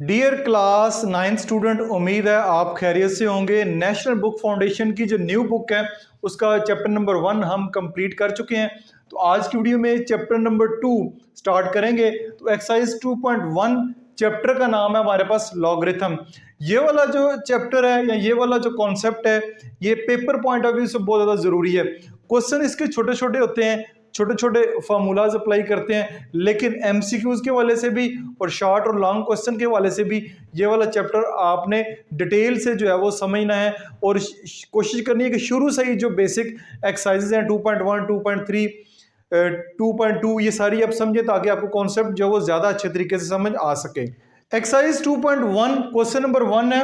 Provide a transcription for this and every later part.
Dear class 9 student, उम्मीद है आप खैरियत से होंगे। नेशनल बुक फाउंडेशन की जो न्यू बुक है उसका चैप्टर नंबर 1 हम कंप्लीट कर चुके हैं। तो आज की वीडियो में चैप्टर नंबर 2 स्टार्ट करेंगे। तो एक्सरसाइज 2.1 चैप्टर का नाम है हमारे पास लॉगरिथम। ये वाला जो चैप्टर है या ये वाला जो कॉन्सेप्ट है ये पेपर पॉइंट ऑफ व्यू से बहुत ज़्यादा ज़रूरी है। क्वेश्चन इसके छोटे छोटे होते हैं, छोटे छोटे फार्मूलाज अप्लाई करते हैं, लेकिन एमसीक्यूज के वाले से भी और शॉर्ट और लॉन्ग क्वेश्चन के वाले से भी ये वाला चैप्टर आपने डिटेल से जो है वो समझना है और कोशिश करनी है कि शुरू से ही जो बेसिक एक्सरसाइजेज हैं 2.1, 2.3, 2.2 ये सारी आप समझे ताकि आपको कॉन्सेप्ट जो है वो ज़्यादा अच्छे तरीके से समझ आ सके। एक्सरसाइज 2.1 क्वेश्चन नंबर 1 है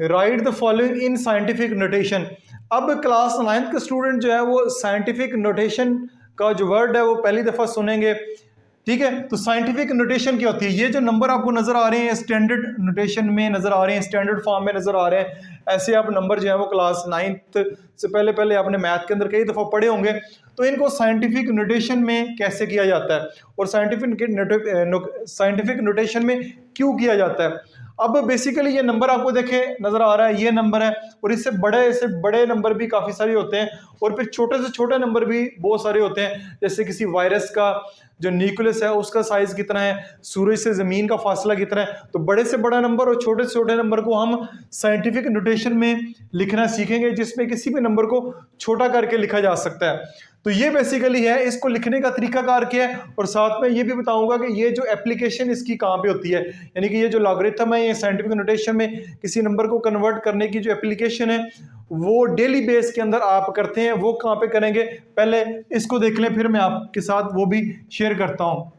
right the following in scientific notation. अब क्लास 9th के स्टूडेंट जो है वो साइंटिफिक नोटेशन का जो वर्ड है वो पहली दफा सुनेंगे। ठीक है, तो साइंटिफिक नोटेशन क्या होती है? ये जो नंबर आपको नजर आ रहे हैं स्टैंडर्ड नोटेशन में नजर आ रहे हैं, स्टैंडर्ड फॉर्म में नजर आ रहे हैं, ऐसे आप नंबर जो है वो क्लास 9th से पहले आपने मैथ के अंदर कई दफा पढ़े होंगे। तो इनको साइंटिफिक नोटेशन में कैसे किया जाता है और साइंटिफिक नोटेशन में क्यों किया जाता है? अब बेसिकली ये नंबर आपको देखे नजर आ रहा है, ये नंबर है और इससे बड़े नंबर भी काफी सारे होते हैं और फिर छोटे से छोटे नंबर भी बहुत सारे होते हैं। जैसे किसी वायरस का जो न्यूक्लियस है उसका साइज कितना है, सूरज से जमीन का फासला कितना है। तो बड़े से बड़ा नंबर और छोटे से छोटे नंबर को हम साइंटिफिक नोटेशन में लिखना सीखेंगे, जिसमें किसी भी नंबर को छोटा करके लिखा जा सकता है। तो ये बेसिकली है, इसको लिखने का तरीकाकार क्या है और साथ में ये भी बताऊंगा कि ये जो एप्लीकेशन इसकी कहाँ पे होती है। यानी कि ये जो लॉगरिथम है ये साइंटिफिक नोटेशन में किसी नंबर को कन्वर्ट करने की जो एप्लीकेशन है वो डेली बेस के अंदर आप करते हैं, वो कहाँ पे करेंगे पहले इसको देख लें, फिर मैं आपके साथ वो भी शेयर करता हूँ।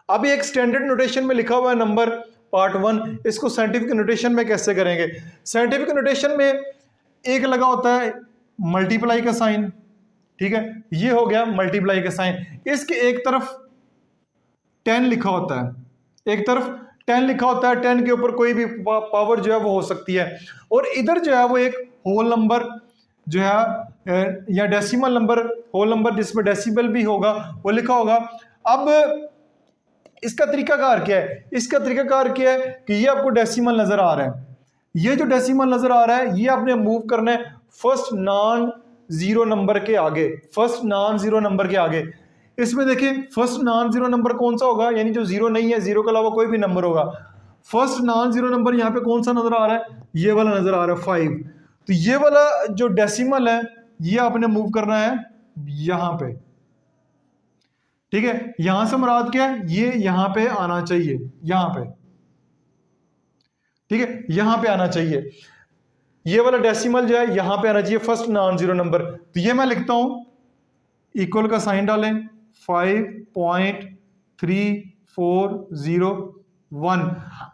अब एक स्टैंडर्ड नोटेशन में लिखा हुआ है नंबर पार्ट 1, इसको साइंटिफिक नोटेशन में कैसे करेंगे? साइंटिफिक नोटेशन में एक लगा होता है मल्टीप्लाई का साइन, ठीक है, ये हो गया मल्टीप्लाई का साइन। इसके एक तरफ 10 लिखा होता है, एक तरफ 10 लिखा होता है, 10 के ऊपर कोई भी पावर जो है वो हो सकती है और इधर जो है वो एक होल नंबर जो है या डेसिमल नंबर, होल नंबर जिसमें डेसिमल भी होगा वो लिखा होगा। अब इसका तरीकाकार क्या है? इसका तरीकाकार क्या है कि ये आपको डेसिमल नजर आ रहा है, ये जो डेसिमल नजर आ रहा है ये आपने मूव करना है फर्स्ट नॉन जीरो नंबर के आगे, फर्स्ट नॉन जीरो नंबर के आगे। इसमें देखिए फर्स्ट नॉन जीरो नंबर कौन सा होगा, यानी जो जीरो नहीं है, जीरो के अलावा कोई भी नंबर होगा। फर्स्ट नॉन जीरो नंबर यहाँ पे कौन सा नजर आ रहा है? ये वाला नजर आ रहा है 5। तो ये वाला जो डेसिमल है ये आपने मूव करना है यहां पे, ठीक है। यहां से मुराद क्या है? ये यहां पे आना चाहिए, यहां पे, ठीक है, यहां पे आना चाहिए। ये वाला डेसिमल जो है यहां पे आना चाहिए, फर्स्ट नॉन जीरो नंबर। तो ये मैं लिखता हूं, इक्वल का साइन डालें 5.3401।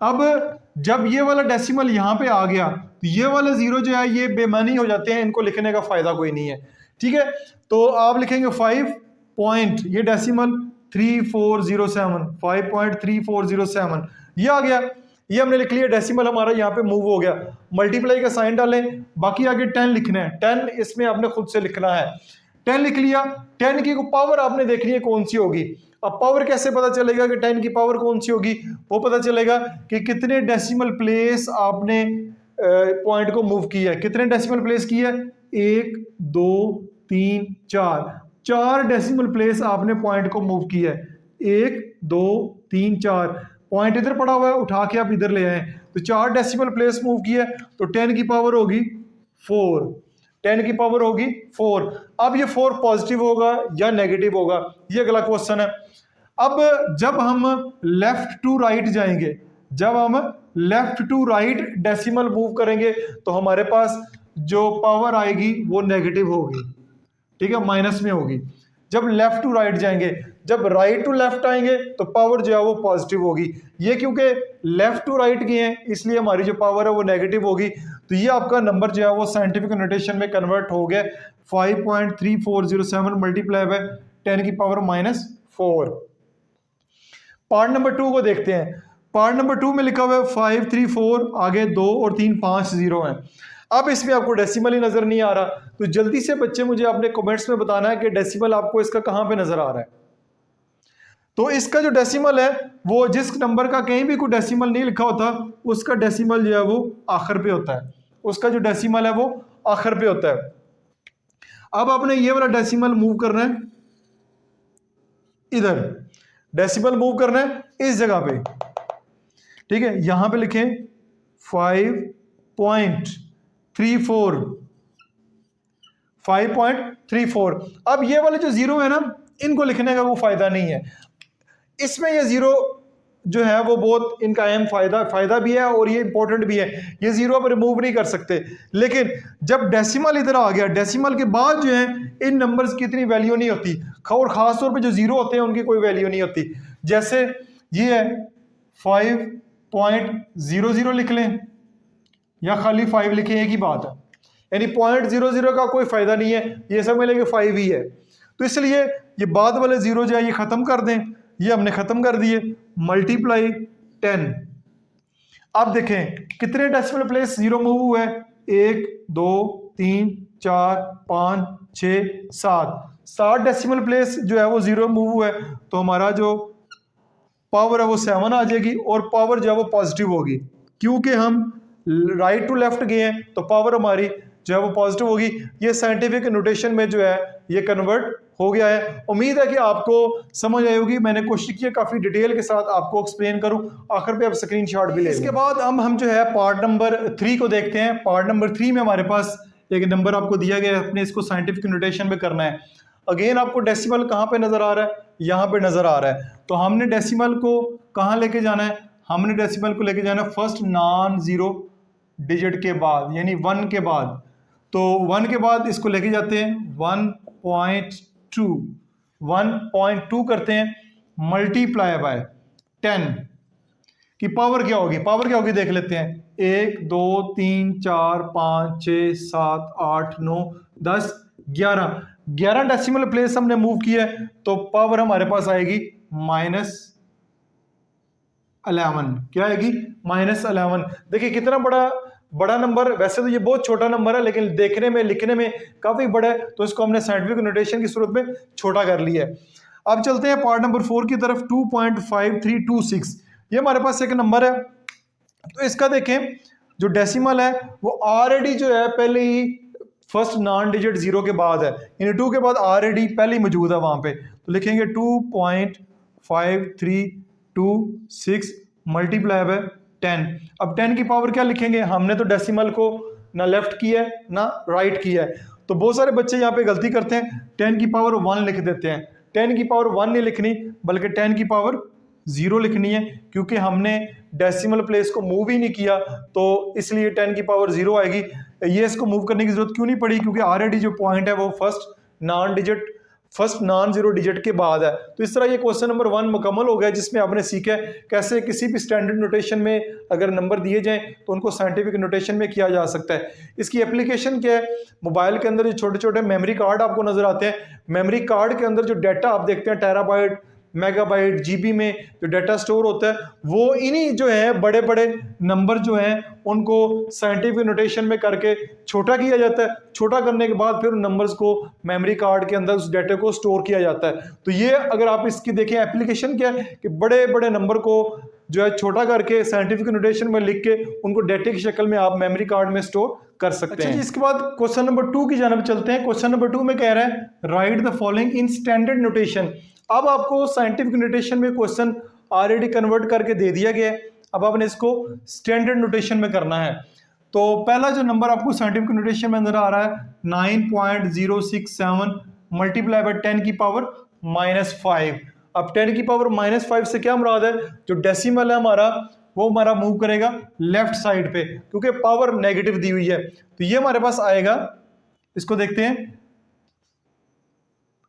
अब जब ये वाला डेसिमल यहां पे आ गया तो ये वाला जीरो जो है ये बेमानी हो जाते हैं, इनको लिखने का फायदा कोई नहीं है, ठीक है। तो आप लिखेंगे 5 पॉइंट, ये डेसिमल 3407, 5.3407 ये आ गया, ये हमने लिख लिया, डेसिमल हमारा यहाँ पे मूव हो गया। मल्टीप्लाई का साइन डालें, बाकी आगे 10 लिखना है, 10 इसमें आपने खुद से लिखना है। 10 लिख लिया, 10 की पावर आपने देखनी है कौन सी होगी। अब पावर कैसे पता चलेगा कि 10 की पावर कौन सी होगी? वो पता चलेगा कि कितने डेसिमल प्लेस आपने पॉइंट को मूव किया है, कितने डेसिमल प्लेस किया है, 1 2 3 4, 4 डेसिमल प्लेस आपने पॉइंट को मूव किया है, 1 2 3 4। पॉइंट इधर पड़ा हुआ है, उठा के आप इधर ले आए तो 4 डेसिमल प्लेस मूव किया है, तो 10 की पावर होगी 4, 10 की पावर होगी 4। अब ये 4 पॉजिटिव होगा या नेगेटिव होगा, ये अगला क्वेश्चन है। अब जब हम लेफ्ट टू राइट जाएंगे, जब हम left to right decimal move करेंगे तो हमारे पास जो पावर आएगी वो नेगेटिव होगी, ठीक है, माइनस में होगी। जब लेफ्ट टू राइट जाएंगे, जब राइट टू लेफ्ट आएंगे तो पावर जो है वो पॉजिटिव होगी। ये क्योंकि लेफ्ट टू राइट गए हैं इसलिए हमारी जो पावर है वो नेगेटिव होगी। तो ये आपका नंबर जो है वो साइंटिफिक नोटेशन में कन्वर्ट हो गया 5.3407 मल्टीप्लाई बाय 10 की पावर -4। पार्ट नंबर 2 को देखते हैं। पार्ट नंबर 2 में लिखा हुआ है 534, आगे 2 और 3 5 जीरो हैं। अब इसमें आपको डेसिमल ही नजर नहीं आ रहा, तो जल्दी से बच्चे मुझे अपने कमेंट्स में बताना है कि डेसिमल आपको इसका कहां पे नजर आ रहा है। तो इसका जो डेसिमल है वो जिस नंबर का कहीं भी कोई डेसिमल नहीं लिखा होता उसका डेसिमल जो है वो आखिर पे होता है, उसका जो डेसिमल है वो आखिर पे होता है। अब आपने ये वाला डेसिमल मूव करना है इधर, डेसिमल मूव करना है इस जगह पे, ठीक है। यहां पे लिखें 5.34, 5.34। अब ये वाले जो जीरो है ना, इनको लिखने का वो फायदा नहीं है, इसमें ये जीरो जो है वो बहुत इनका अहम फायदा भी है और ये इंपॉर्टेंट भी है, ये जीरो आप रिमूव नहीं कर सकते। लेकिन जब डेसिमल इधर आ गया, डेसिमल के बाद जो है इन नंबर्स की इतनी वैल्यू नहीं होती, और खास तौर पे जो जीरो होते हैं उनकी कोई वैल्यू नहीं होती। जैसे ये है 5.00 लिख लें या खाली 5 लिखें, एक ही बात है, यानी 0.00 का कोई फायदा नहीं है, ये समझ लेंगे 5 ही है। तो इसलिए ये बाद वाले जीरो जो है ये खत्म कर दें, ये हमने खत्म कर दिए, मल्टीप्लाई 10। अब देखें कितने डेसिमल प्लेस जीरो मूव हुए हैं, 1 2 3 4 5 6 7 डेसिमल प्लेस जो है वो जीरो मूव हुआ है। तो हमारा जो पावर है वो 7 आ जाएगी और पावर जो है वो पॉजिटिव होगी, क्योंकि हम राइट टू लेफ्ट गए हैं तो पावर हमारी जो है वो पॉजिटिव होगी। ये साइंटिफिक नोटेशन में जो है ये कन्वर्ट हो गया है। उम्मीद है कि आपको समझ आई होगी, मैंने कोशिश की है काफ़ी डिटेल के साथ आपको एक्सप्लेन करूं, आखिर पे आप स्क्रीनशॉट भी ले। इसके बाद हम जो है पार्ट नंबर 3 को देखते हैं। पार्ट नंबर 3 में हमारे पास एक नंबर आपको दिया गया है, अपने इसको साइंटिफिक नोटेशन में करना है। अगेन आपको डेसिमल कहाँ पे नज़र आ रहा है, यहाँ पे नज़र आ रहा है। तो हमने डेसिमल को कहाँ लेके जाना है, हमने डेसिमल को लेके जाना है फर्स्ट नॉन जीरो डिजिट के बाद, यानी 1 के बाद। तो 1 के बाद इसको लेके जाते हैं 1.2 करते हैं, मल्टीप्लाई बाय 10 की पावर क्या होगी, पावर क्या होगी देख लेते हैं। 1 2 3 4 5 6 7 8 9 10 11 डेसिमल प्लेस हमने मूव किया है, तो पावर हमारे पास आएगी -11। क्या आएगी, -11। देखिए कितना बड़ा नंबर, वैसे तो ये बहुत छोटा नंबर है लेकिन देखने में लिखने में काफी बड़ा है, तो इसको हमने साइंटिफिक नोटेशन की सूरत में छोटा कर लिया है। अब चलते हैं पार्ट नंबर 4 की तरफ। 2.5326 ये हमारे पास एक नंबर है। तो इसका देखें जो डेसिमल है वो ऑलरेडी जो है पहले ही फर्स्ट नॉन डिजिट जीरो के बाद है, यानी 2 के बाद ऑलरेडी पहले ही मौजूद है वहां पे। तो लिखेंगे 2.5326 मल्टीप्लाई बाय 10। अब 10 की पावर क्या लिखेंगे, हमने तो डेसिमल को ना लेफ्ट किया है ना राइट किया है, तो बहुत सारे बच्चे यहाँ पे गलती करते हैं, 10 की पावर 1 लिख देते हैं। 10 की पावर 1 नहीं लिखनी बल्कि 10 की पावर 0 लिखनी है, क्योंकि हमने डेसिमल प्लेस को मूव ही नहीं किया, तो इसलिए 10 की पावर 0 आएगी। ये इसको मूव करने की जरूरत क्यों नहीं पड़ी, क्योंकि ऑलरेडी जो पॉइंट है वो फर्स्ट नॉन जीरो डिजिट के बाद है। तो इस तरह ये क्वेश्चन नंबर 1 मुकम्मल हो गया, जिसमें आपने सीखा कैसे किसी भी स्टैंडर्ड नोटेशन में अगर नंबर दिए जाएं तो उनको साइंटिफिक नोटेशन में किया जा सकता है। इसकी एप्लीकेशन क्या है, मोबाइल के अंदर जो छोटे छोटे मेमोरी कार्ड आपको नजर आते हैं, मेमोरी कार्ड के अंदर जो डाटा आप देखते हैं टेराबाइट मेगाबाइट जीबी में जो डाटा स्टोर होता है, वो इन्हीं जो है बड़े बड़े नंबर जो हैं उनको साइंटिफिक नोटेशन में करके छोटा किया जाता है। छोटा करने के बाद फिर उन नंबर्स को मेमोरी कार्ड के अंदर उस डाटा को स्टोर किया जाता है। तो ये अगर आप इसकी देखें एप्लीकेशन क्या है कि बड़े बड़े नंबर को जो है छोटा करके साइंटिफिक नोटेशन में लिख के उनको डाटा की शक्ल में आप मेमोरी कार्ड में स्टोर कर सकते हैं। इसके बाद क्वेश्चन नंबर 2 की जानब चलते हैं। क्वेश्चन नंबर 2 में कह रहा है right the following in standard notation. अब आपको साइंटिफिक नोटेशन में क्वेश्चन ऑलरेडी कन्वर्ट करके दे दिया गया है, अब आपने इसको स्टैंडर्ड नोटेशन में करना है। तो पहला जो नंबर आपको साइंटिफिक नोटेशन में नजर आ रहा है 9.067 मल्टीप्लाई बाय 10 की पावर -5। अब 10 की पावर -5 से क्या मुराद है, जो डेसिमल है हमारा वो हमारा मूव करेगा लेफ्ट साइड पे, क्योंकि पावर नेगेटिव दी हुई है। तो ये हमारे पास आएगा, इसको देखते हैं,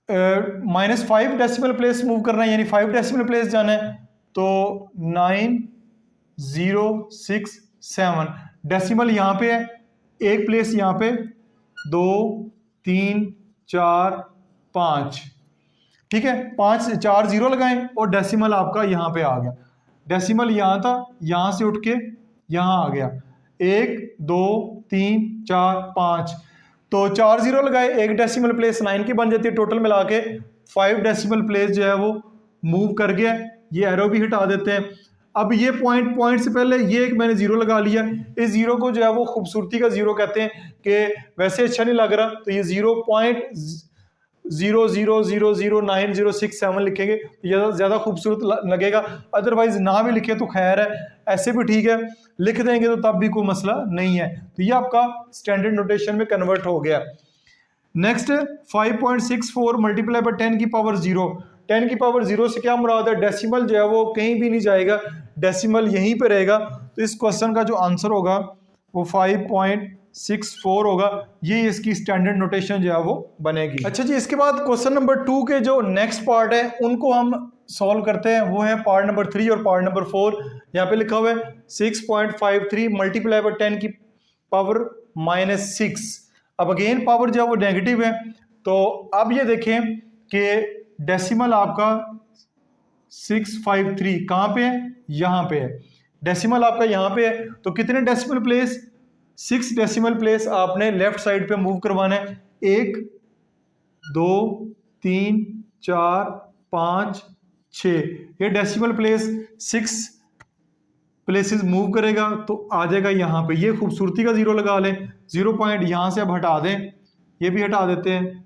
-5 डेसिमल प्लेस मूव करना है, यानी 5 डेसिमल प्लेस जाना है, तो 9067 डेसिमल यहाँ पे है, एक प्लेस यहाँ पे, 2 3 4 5, ठीक है, 4 0 लगाएं और डेसिमल आपका यहाँ पे आ गया। डेसिमल यहाँ था, यहाँ से उठ के यहाँ आ गया, 1 2 3 4 5, तो 4 0 लगाए, एक डेसिमल प्लेस 9 की बन जाती है, टोटल मिला के 5 डेसिमल प्लेस जो है वो मूव कर गया, ये एरो भी हटा देते हैं। अब ये पॉइंट से पहले ये एक मैंने जीरो लगा लिया, इस जीरो को जो है वो खूबसूरती का जीरो कहते हैं कि वैसे अच्छा नहीं लग रहा, तो ये 0.00009067 लिखेंगे तो ज़्यादा खूबसूरत लगेगा। अदरवाइज ना भी लिखे तो खैर है, ऐसे भी ठीक है, लिख देंगे तो तब भी कोई मसला नहीं है। तो ये आपका स्टैंडर्ड नोटेशन में कन्वर्ट हो गया। नेक्स्ट 5.64 मल्टीप्लाई बाय 10 की पावर 0। 10 की पावर 0 से क्या मुराद है, डेसिमल जो है वो कहीं भी नहीं जाएगा, डेसिमल यहीं पे रहेगा। तो इस क्वेश्चन का जो आंसर होगा वो 5.64 होगा। ये इसकी स्टैंडर्ड नोटेशन जो है वो बनेगी। अच्छा जी, इसके बाद क्वेश्चन नंबर 2 के जो नेक्स्ट पार्ट है उनको हम सॉल्व करते हैं। वो है पार्ट नंबर 3 और पार्ट नंबर 4। यहाँ पे लिखा हुआ है 6.53 मल्टीप्लाई बाय 10 की पावर -6। अब अगेन पावर जो है वो नेगेटिव है, तो अब ये देखें कि डेसिमल आपका 653 कहाँ पे है, यहाँ पे है। डेसिमल आपका यहाँ पे है, तो कितने डेसिमल प्लेस, 6 डेसिमल प्लेस आपने लेफ्ट साइड पे मूव करवाना है। 1 2 3 4 5 6, ये डेसिमल प्लेस 6 प्लेसेस मूव करेगा तो आ जाएगा यहाँ पे। ये खूबसूरती का जीरो लगा लें, 0 पॉइंट यहाँ से अब हटा दें, ये भी हटा देते हैं।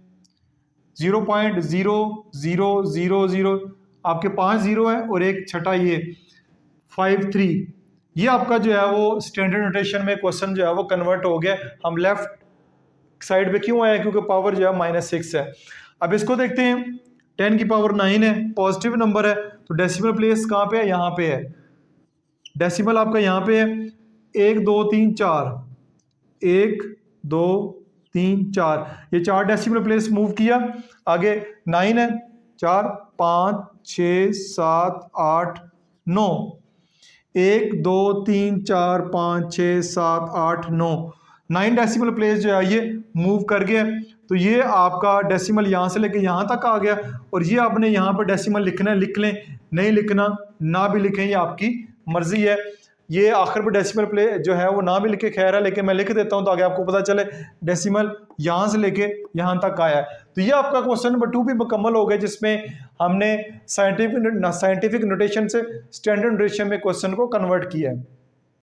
0.0000 आपके 5 जीरो है और एक छठा ये 53। ये आपका जो है वो स्टैंडर्ड नोटेशन में क्वेश्चन जो है वो कन्वर्ट हो गया। हम लेफ्ट साइड पे क्यों आए, क्योंकि पावर जो है -6 है। अब इसको देखते हैं, 10 की पावर 9 है, पॉजिटिव नंबर है, तो डेसिमल प्लेस कहाँ पे है, यहाँ पे है। डेसिमल आपका यहाँ पे है 1 2 3 4, 1 2 3 4, ये 4 डेसिमल प्लेस मूव किया। आगे 9 है, 4 5 6 7 8 9, 1 2 3 4 5 6 7 8 9, 9 डेसिमल प्लेस जो है ये मूव कर गया। तो ये आपका डेसिमल यहाँ से लेके यहाँ तक आ गया, और ये आपने यहाँ पर डेसिमल लिखना है, लिख लें, नहीं लिखना ना भी लिखें, ये आपकी मर्जी है। ये आखिर पर डेसिमल प्ले जो है वो ना भी लिखे खैर है, लेकिन मैं लिख देता हूँ ताकि आपको पता चले डेसिमल यहाँ से लेके यहाँ तक आया है। तो ये आपका क्वेश्चन नंबर 2 भी मुकम्मल हो गया, जिसमें हमने साइंटिफिक नोटेशन से स्टैंडर्ड नोटेशन में क्वेश्चन को कन्वर्ट किया है।